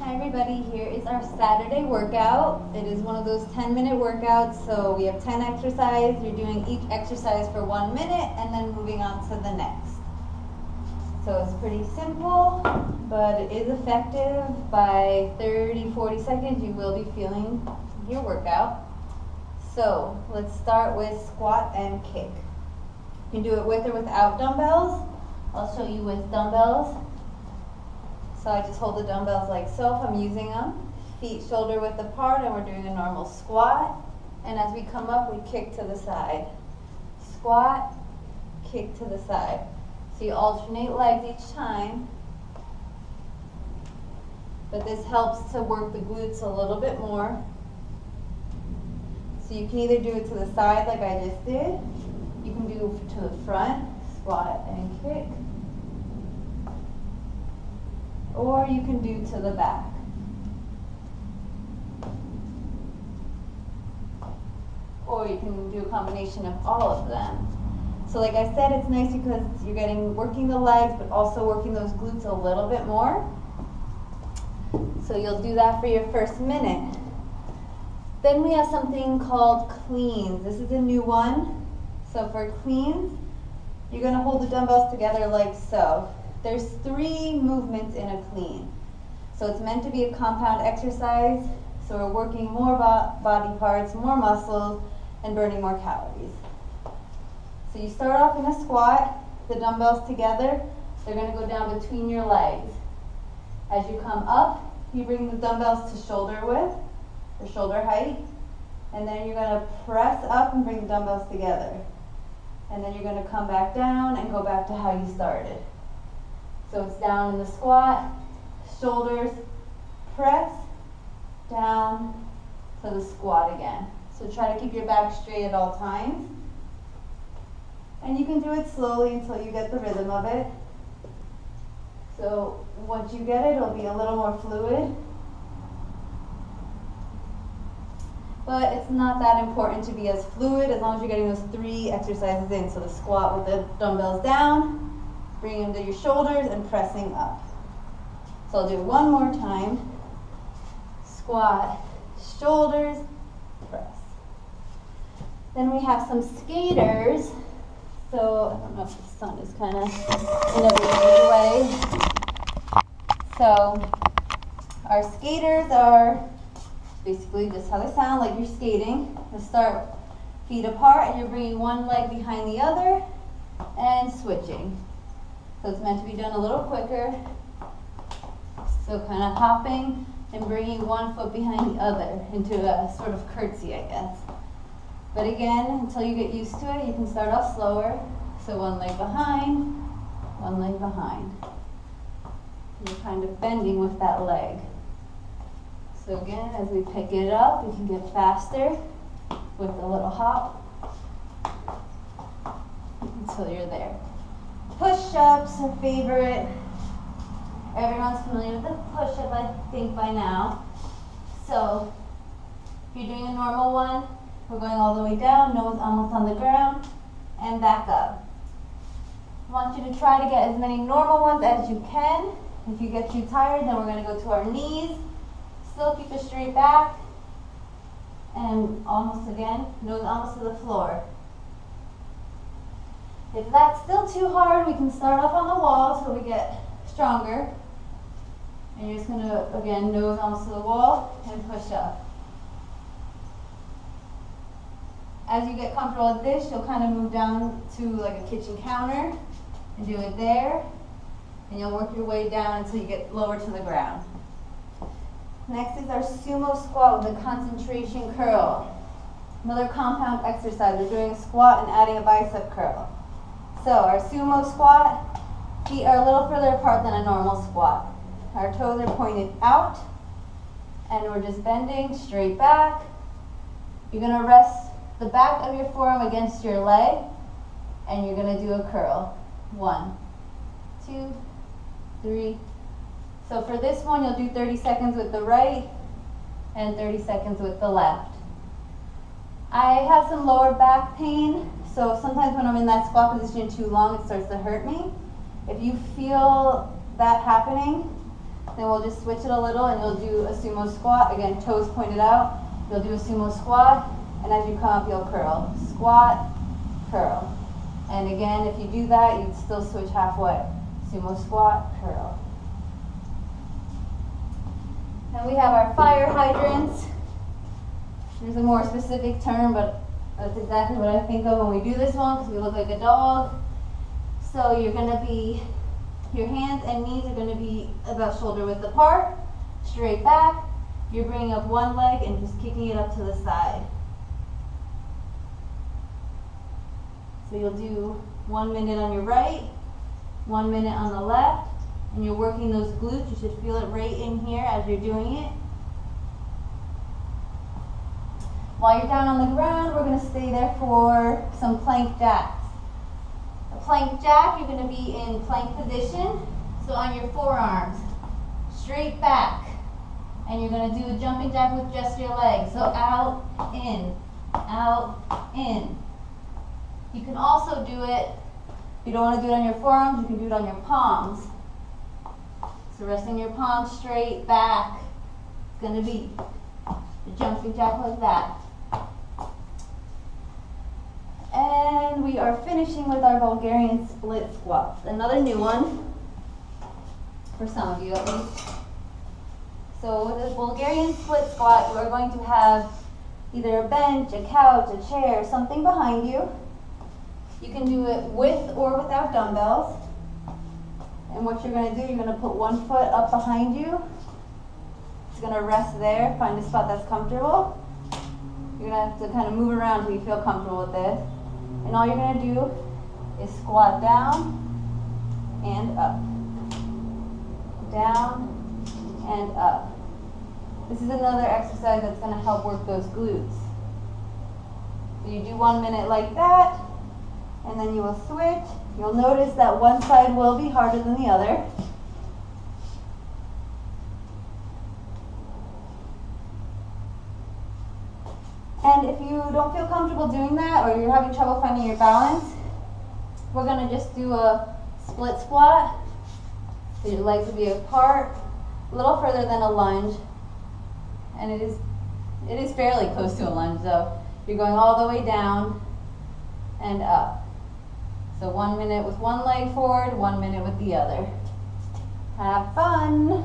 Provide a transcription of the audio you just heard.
Hi everybody, here is our Saturday workout. It is one of those 10-minute workouts, so we have 10 exercises. You're doing each exercise for 1 minute and then moving on to the next. So it's pretty simple, but it is effective. By 30-40 seconds, you will be feeling your workout. So let's start with squat and kick. You can do it with or without dumbbells. I'll show you with dumbbells. So I just hold the dumbbells like so if I'm using them. Feet shoulder width apart, and we're doing a normal squat. And as we come up, we kick to the side. Squat, kick to the side. So you alternate legs each time. But this helps to work the glutes a little bit more. So you can either do it to the side like I just did. You can do to the front, squat and kick. Or you can do to the back. Or you can do a combination of all of them. So like I said, it's nice because you're working the legs, but also working those glutes a little bit more. So you'll do that for your first minute. Then we have something called cleans. This is a new one. So for cleans, you're gonna hold the dumbbells together like so. There's 3 movements in a clean. So it's meant to be a compound exercise. So we're working more body parts, more muscles, and burning more calories. So you start off in a squat, the dumbbells together. They're going to go down between your legs. As you come up, you bring the dumbbells to shoulder width, or shoulder height. And then you're going to press up and bring the dumbbells together. And then you're going to come back down and go back to how you started. So it's down in the squat, shoulders, press, down to the squat again. So try to keep your back straight at all times. And you can do it slowly until you get the rhythm of it. So once you get it, it'll be a little more fluid. But it's not that important to be as fluid as long as you're getting those 3 exercises in. So the squat with the dumbbells down, bring them to your shoulders and pressing up. So I'll do it one more time. Squat, shoulders, press. Then we have some skaters. So I don't know if the sun is kind of in everybody's way. So our skaters are basically just how they sound, like you're skating. You start feet apart and you're bringing one leg behind the other and switching. So it's meant to be done a little quicker. So kind of hopping and bringing one foot behind the other into a sort of curtsy, I guess. But again, until you get used to it, you can start off slower. So one leg behind, one leg behind. You're kind of bending with that leg. So again, as we pick it up, we can get faster with a little hop until you're there. Push-ups, a favorite. Everyone's familiar with the push-up, I think, by now. So if you're doing a normal one, we're going all the way down, nose almost on the ground, and back up. I want you to try to get as many normal ones as you can. If you get too tired, then we're going to go to our knees. Still keep a straight back, and almost again, nose almost to the floor. If that's still too hard, we can start off on the wall so we get stronger. And you're just going to, again, nose almost to the wall and push up. As you get comfortable with this, you'll kind of move down to like a kitchen counter and do it there. And you'll work your way down until you get lower to the ground. Next is our sumo squat with a concentration curl. Another compound exercise. We're doing a squat and adding a bicep curl. So our sumo squat, feet are a little further apart than a normal squat. Our toes are pointed out, and we're just bending straight back. You're going to rest the back of your forearm against your leg, and you're going to do a curl. 1, 2, 3. So for this one, you'll do 30 seconds with the right and 30 seconds with the left. I have some lower back pain, so sometimes when I'm in that squat position too long, it starts to hurt me. If you feel that happening, Then we'll just switch it a little and you'll do a sumo squat. Again, toes pointed out. You'll do a sumo squat, and as you come up, you'll curl. Squat, curl. And again, if you do that, you'd still switch halfway. Sumo squat, curl. And we have our fire hydrants. There's a more specific term, but that's exactly what I think of when we do this one, because we look like a dog. So you're gonna be, your hands and knees are gonna be about shoulder width apart, straight back. You're bringing up one leg and just kicking it up to the side. So you'll do 1 minute on your right, 1 minute on the left, and you're working those glutes. You should feel it right in here as you're doing it. While you're down on the ground, we're going to stay there for some plank jacks. A plank jack, you're going to be in plank position. So on your forearms, straight back. And you're going to do a jumping jack with just your legs. So out, in, out, in. You can also do it, if you don't want to do it on your forearms, you can do it on your palms. So resting your palms straight back. It's going to be a jumping jack like that. And we are finishing with our Bulgarian split squats. Another new one, for some of you at least. So with a Bulgarian split squat, you are going to have either a bench, a couch, a chair, something behind you. You can do it with or without dumbbells. And what you're going to do, you're going to put one foot up behind you. It's going to rest there. Find a spot that's comfortable. You're going to have to kind of move around until you feel comfortable with this. And all you're going to do is squat down and up. Down and up. This is another exercise that's going to help work those glutes. So you do 1 minute like that, and then you will switch. You'll notice that one side will be harder than the other. And if you don't feel comfortable doing that, or you're having trouble finding your balance, we're going to just do a split squat. So your legs will be apart, a little further than a lunge. And it is fairly close to a lunge, though. You're going all the way down and up. So 1 minute with one leg forward, 1 minute with the other. Have fun.